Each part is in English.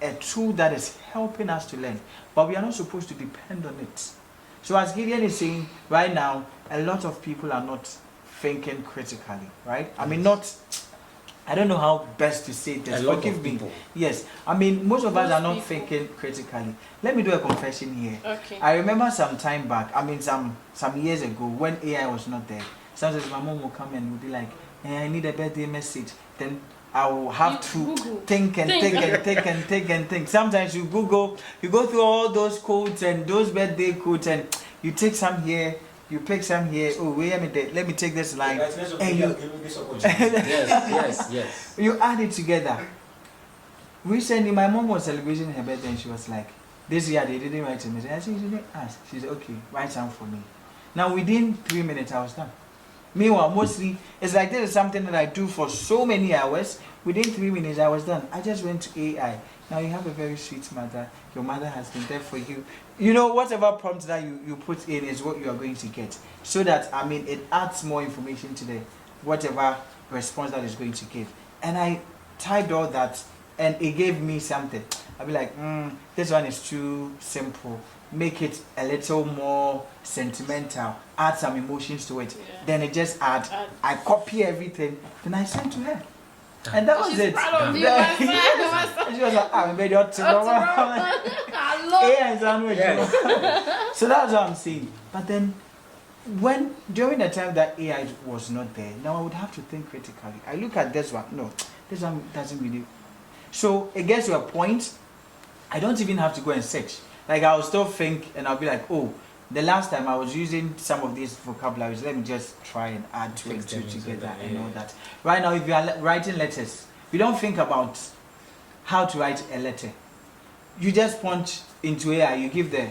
a tool that is helping us to learn, but we are not supposed to depend on it. So as Gideon is saying, right now, a lot of people are not thinking critically, right? I mean, I don't know how best to say this. Forgive me. Yes, I mean, most of us are not thinking critically. Let me do a confession here. Okay. I remember some time back, I mean, some years ago, when AI was not there, sometimes my mom will come and would be like, I need a birthday message. Then I will have to Google. think and think and think and think and think. Sometimes you Google, you go through all those codes and those birthday codes, and you take some here, you pick some here. Oh, wait a minute, let me take this line. And you, yes. You add it together. Recently, my mom was celebrating her birthday, and she was like, "This year they didn't write a message." I said, "You didn't ask." She said, "Okay, write some for me." Now within 3 minutes, I was done. Meanwhile, mostly it's like this is something that I do for so many hours. Within 3 minutes, I was done. I just went to AI. Now you have a very sweet mother. Your mother has been there for you. You know, whatever prompt that you put in is what you are going to get. So that, I mean, it adds more information to the whatever response that is going to give. And I typed all that, and it gave me something. I'll be like, this one is too simple. Make it a little more sentimental. Add some emotions to it. Yeah. Then it just add. I copy everything. Then I sent to her. And that was it. Proud of you, She was like, I'm very hot I So that's what I'm saying. But then, when during the time that AI was not there, now I would have to think critically. I look at this one. No, this one doesn't really. So it gets to a point. I don't even have to go and search. Like I'll still think, and I'll be like, oh, the last time I was using some of these vocabularies, let me just try and add two and two together and all that. Right now, if you are writing letters, you don't think about how to write a letter. You just punch into AI, you give the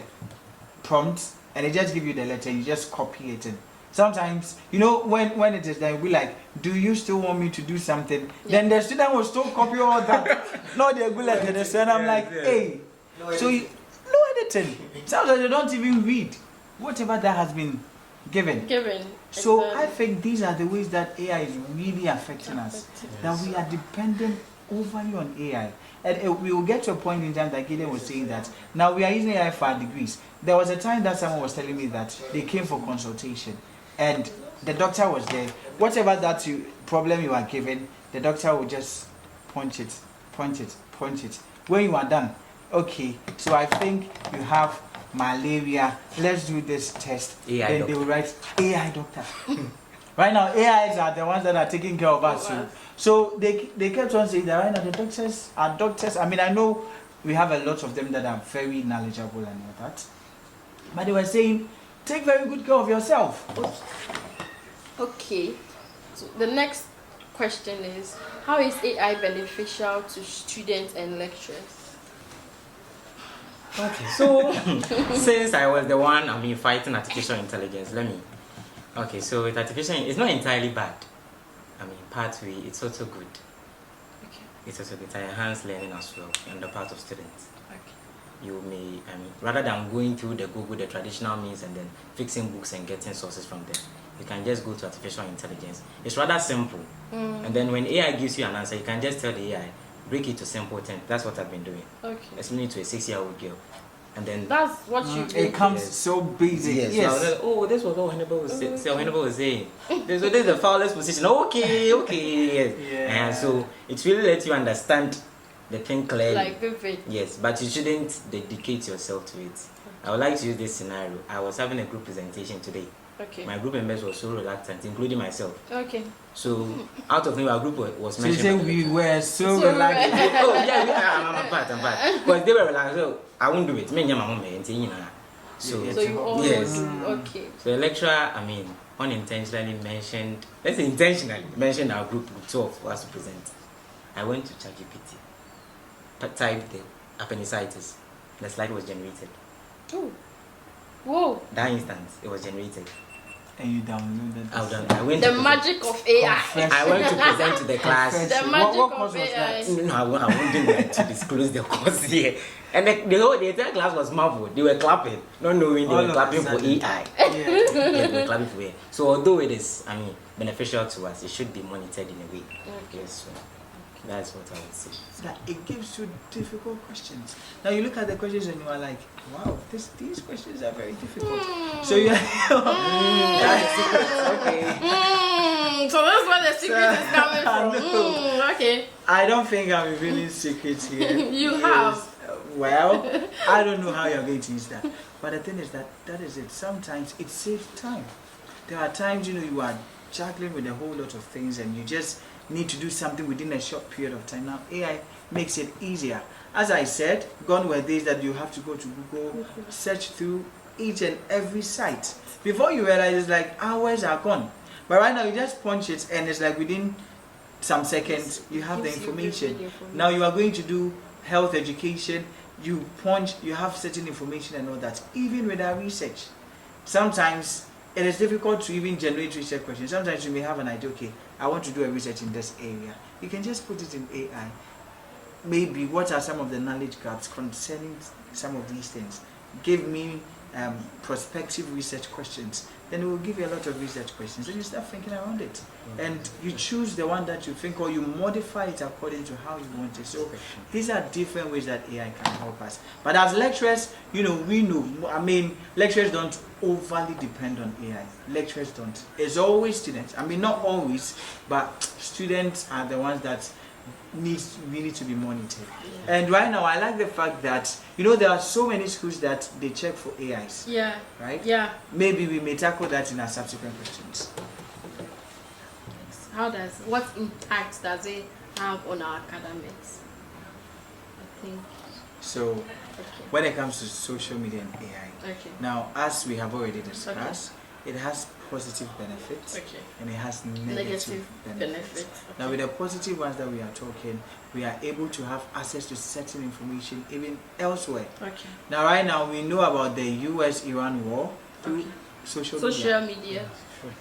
prompt, and it just gives you the letter, you just copy it in. Sometimes, you know, when it is done, you'll be like, do you still want me to do something? Yeah. Then the student will still copy all that. No, they're good at it. And I'm like, hey. So no editing. Sometimes they don't even read whatever that has been given. So I think these are the ways that AI is really affecting us. That we are dependent overly on AI. And we will get to a point in time that Gideon was saying that now we are using AI for our degrees. There was a time that someone was telling me that they came for consultation and the doctor was there. Whatever that problem you are given, the doctor will just punch it. When you are done, okay, so I think you have malaria, let's do this test. AI then they will write AI doctor. Right now, AIs are the ones that are taking care of us. So they kept on saying that right now the doctors are doctors. I mean, I know we have a lot of them that are very knowledgeable and all that. But they were saying, take very good care of yourself. Okay. So the next question is, how is AI beneficial to students and lecturers? Okay, so since I was the one fighting artificial intelligence, okay, so with artificial, it's not entirely bad. Partly it's also good. Okay. It's also good. It enhances learning as well on the part of students. Okay. You may, rather than going through the Google, the traditional means, and then fixing books and getting sources from them, you can just go to artificial intelligence. It's rather simple. And then when AI gives you an answer, you can just tell the AI, break it to simple terms. That's what I've been doing. Okay. Especially to a 6-year-old girl. And then that's what you do. It comes so basic. Yes. So oh, this was what Hannibal was saying. So Hannibal was saying, this is the foulest position. Okay, yes. Yeah. And so it really lets you understand the thing clearly. Like vivid. Yes, but you shouldn't dedicate yourself to it. I would like to use this scenario. I was having a group presentation today. Okay. My group members were so reluctant, including myself. Okay. So out of our group was mentioned. So you say we were so reluctant. Oh yeah, I'm part. Because they were relaxed. So I won't do it. So you always yes. do. Okay. So the lecturer, unintentionally mentioned, let's say intentionally mentioned our group 12 for us to present. I went to ChatGPT, typed the appendicitis. The slide was generated. Oh. Whoa. That instant, it was generated. And you downloaded I went the to magic of AI. I went to present to the class. The magic of AI. No, I wouldn't like to disclose the course here. And the entire class was marveled. They were clapping, not knowing they were clapping for AI. Yeah. They were clapping for AI. So although it is, beneficial to us, it should be monitored in a way. Okay. Yes. That's what I would say. That it gives you difficult questions. Now you look at the questions and you are like, wow, these questions are very difficult. So you okay. So that's where the secret is coming from. No. Okay. I don't think I'm revealing secrets here. You Yes. have. Well, I don't know how you're going to use that. But the thing is that is it. Sometimes it saves time. There are times, you are juggling with a whole lot of things and you just need to do something within a short period of time. Now, AI makes it easier. As I said, gone were days that you have to go to Google, search through each and every site. Before you realize, it's like hours are gone. But right now, you just punch it and it's like within some seconds, you have the information. Now you are going to do health education, you punch, you have certain information and all that. Even with our research, sometimes it is difficult to even generate research questions. Sometimes you may have an idea, okay, I want to do a research in this area. You can just put it in AI. Maybe what are some of the knowledge gaps concerning some of these things? Give me prospective research questions. Then it will give you a lot of research questions and you start thinking around it. And you choose the one that you think, or you modify it according to how you want it. So these are different ways that AI can help us. But as lecturers, we know, lecturers don't overly depend on AI. Lecturers don't. It's always students. Not always, but students are the ones that needs really to be monitored. Yeah. And right now I like the fact that there are so many schools that they check for AIs. Yeah. Right? Yeah. Maybe we may tackle that in our subsequent questions. What impact does it have on our academics? I think so. When it comes to social media and AI, now as we have already discussed, it has positive benefits and it has negative benefits. Now with the positive ones that we are talking, we are able to have access to certain information even elsewhere. Now right now we know about the US-Iran war through social media.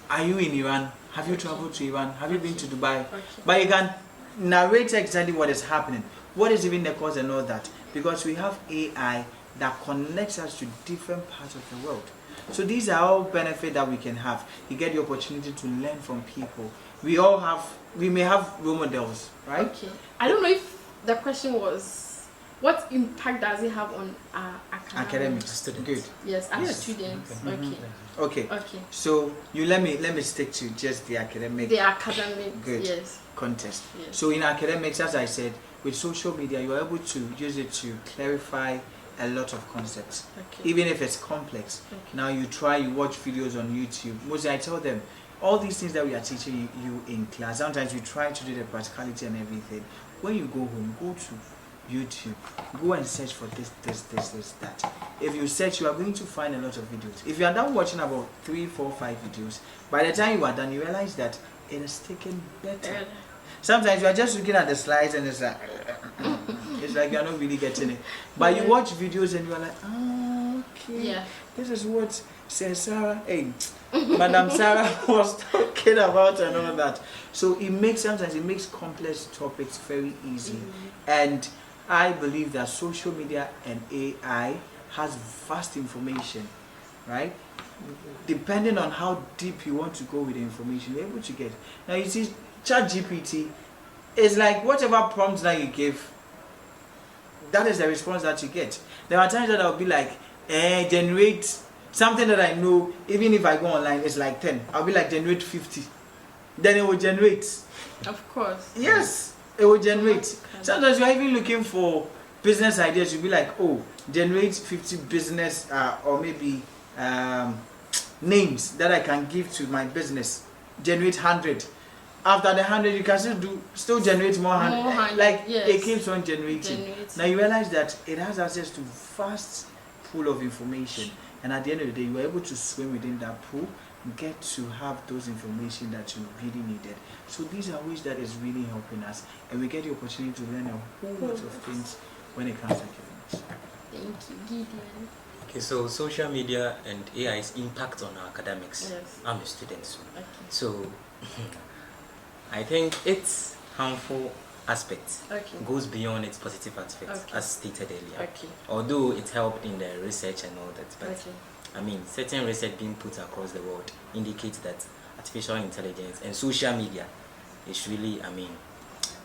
Are you in Iran? Have you traveled to Iran? Have you been to Dubai? But you can narrate exactly what is happening. What is even the cause and all that? Because we have AI that connects us to different parts of the world. So these are all benefits that we can have. You get the opportunity to learn from people. We may have role models, right? Okay. I don't know if the question was, what impact does it have on our academics? Students. Good. Yes, as students. Okay. So let me stick to just the academic. Good. Yes. Context. Yes. So in academics, as I said, with social media, you are able to use it to clarify a lot of concepts, even if it's complex. Now you watch videos on YouTube. Mostly I tell them, all these things that we are teaching you in class, sometimes you try to do the practicality and everything. When you go home, go to YouTube, go and search for this, that. If you search, you are going to find a lot of videos. If you are done watching about 3, 4, 5 videos, by the time you are done, you realize that it is taken better. Sometimes you are just looking at the slides and it's like you are not really getting it. But you watch videos and you are like, okay, this is what Madam Sarah was talking about and all that. So sometimes it makes complex topics very easy. And I believe that social media and AI has vast information, right? Depending on how deep you want to go with the information, you're able to get. Now you see, ChatGPT is like whatever prompt that you give, that is the response that you get. There are times that I'll be like, generate something that I know, even if I go online, it's like 10. I'll be like, generate 50. Then it will generate. Of course. Yes, it will generate. Sometimes you're even looking for business ideas. You'll be like, generate 50 business or maybe names that I can give to my business. Generate 100. After the 100, you can still generate more 100. It keeps on generating. Now you realize that it has access to vast pool of information, and at the end of the day, you are able to swim within that pool, get to have those information that you really needed. So these are ways that is really helping us, and we get the opportunity to learn a whole lot of things when it comes to academics. Thank you, Gideon. Okay, so social media and AI's impact on our academics. Yes. I'm a student, so I think its harmful aspect goes beyond its positive aspect, as stated earlier. Although it helped in the research and all that, but certain research being put across the world indicates that artificial intelligence and social media is really,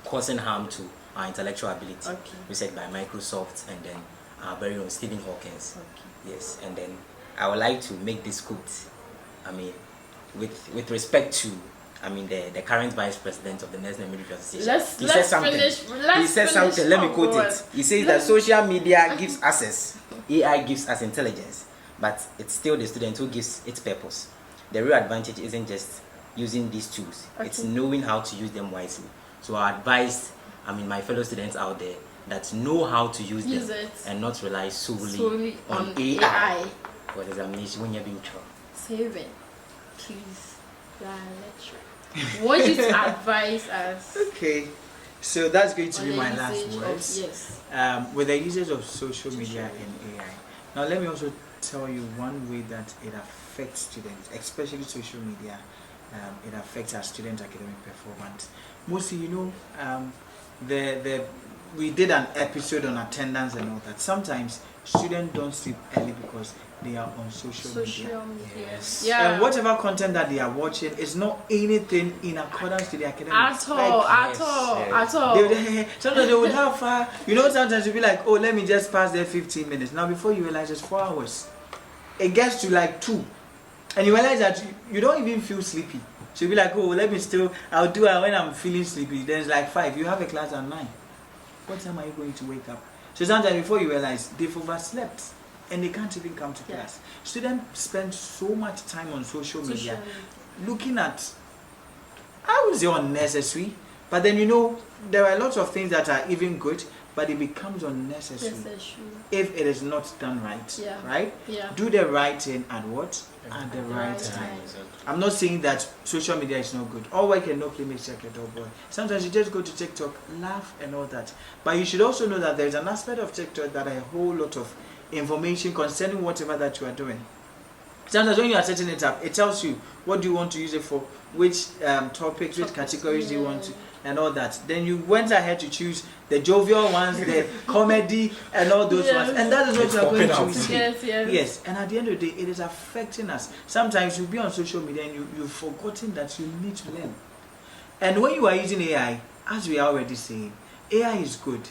causing harm to our intellectual ability. Okay. Research by Microsoft and then our very own Stephen Hawking. Okay. Yes, and then I would like to make this quote. I mean, with respect to, I mean, the current vice president of the National Military Association. Let's He said something. Let me quote it. He says that social media gives access, AI gives us intelligence, but it's still the student who gives its purpose. The real advantage isn't just using these tools; it's knowing how to use them wisely. So I advise, I mean, my fellow students out there that know how to use them and not rely solely on AI. For examination when you're being tried. Saving, please, lecture. Want you to advise us? Okay, so that's going to be my last usage words. Yes. With the usage of social media and AI. Now, let me also tell you one way that it affects students, especially social media. It affects our students' academic performance. Mostly, you know, we did an episode on attendance and all that. Sometimes students don't sleep early because they are on social media. Yes. Yeah. And whatever content that they are watching is not anything in accordance to the academics. At all. Sometimes they would have, you know, sometimes you'll be like, oh, let me just pass there 15 minutes. Now, before you realize it's 4 hours. It gets to like 2. And you realize that you don't even feel sleepy. So you'll be like, oh, I'll do it when I'm feeling sleepy. Then it's like 5. You have a class at 9. What time are you going to wake up? So sometimes before you realize, they've overslept. And they can't even come to class. Students spend so much time on social media looking at, I would say unnecessary, but then you know, there are lots of things that are even good, but it becomes unnecessary if it is not done right. Right? Yeah. Do the right thing at what? At the right time. I'm not saying that social media is not good. All work and no play makes Jack a dull boy. Sometimes you just go to TikTok, laugh and all that. But you should also know that there is an aspect of TikTok that a whole lot of information concerning whatever that you are doing. Sometimes when you are setting it up, it tells you what do you want to use it for, which topics, which categories do you want to, and all that. Then you went ahead to choose the jovial ones, the comedy, and all those ones, and that is what you are going to receive. Yes, and at the end of the day, it is affecting us. Sometimes you'll be on social media and you've forgotten that you need to learn. And when you are using AI, as we are already saying, AI is good.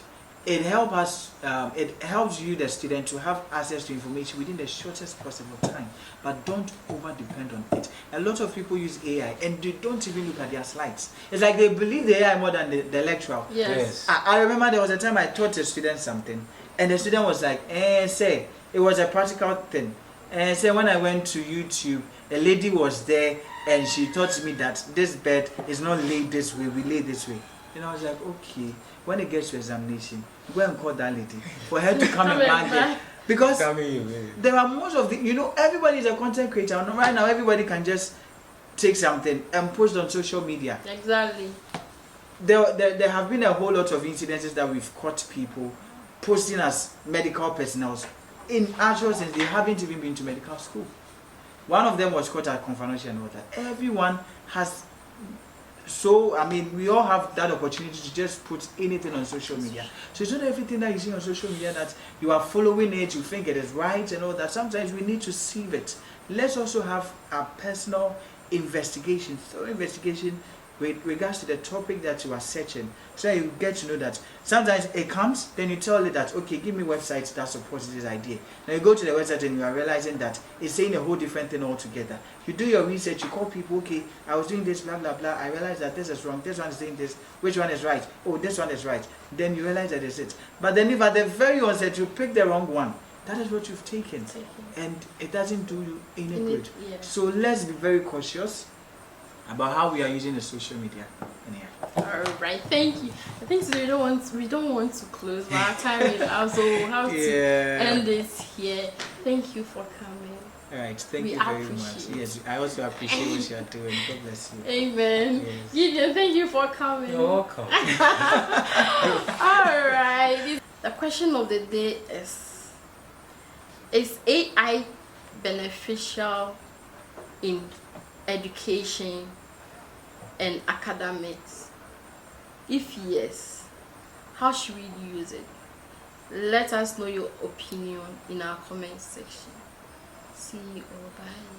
It helps us. It helps you, the student, to have access to information within the shortest possible time. But don't over depend on it. A lot of people use AI and they don't even look at their slides. It's like they believe the AI more than the lecturer. Yes. I remember there was a time I taught a student something, and the student was like, say it was a practical thing. And say when I went to YouTube, a lady was there and she taught me that this bed is not laid this way. We lay this way. And I was like, okay. When it gets to examination, go and call that lady for her to come and mark it. Because there are most of the, you know, everybody is a content creator. Right now, everybody can just take something and post on social media. Exactly. There have been a whole lot of incidences that we've caught people posting as medical personnel. In actual sense, they haven't even been to medical school. One of them was caught at confirmation and all that. Everyone has. So, I mean, we all have that opportunity to just put anything on social media. So it's not everything that you see on social media that you are following it, you think it is right and all that. Sometimes we need to sieve it. Let's also have a personal investigation, thorough investigation with regards to the topic that you are searching. So you get to know that sometimes it comes, then you tell it that, okay, give me websites that support this idea. Now you go to the website and you are realizing that it's saying a whole different thing altogether. You do your research, you call people, okay, I was doing this, blah, blah, blah. I realized that this is wrong, this one is saying this, which one is right? Oh, this one is right. Then you realize that it's it. But then if at the very onset you pick the wrong one, that is what you've taken. And it doesn't do you any good. So let's be very cautious about how we are using the social media. All right, thank you. I think so we don't want to close, but our time is also have to end this here. Thank you for coming. All right, thank you very much. Yes, I also appreciate what you are doing. God bless you. Amen. Yes. Gideon, thank you for coming. You're welcome. All right. The question of the day is AI beneficial in education and academics? If yes, how should we use it? Let us know your opinion in our comment section. See you all. Bye.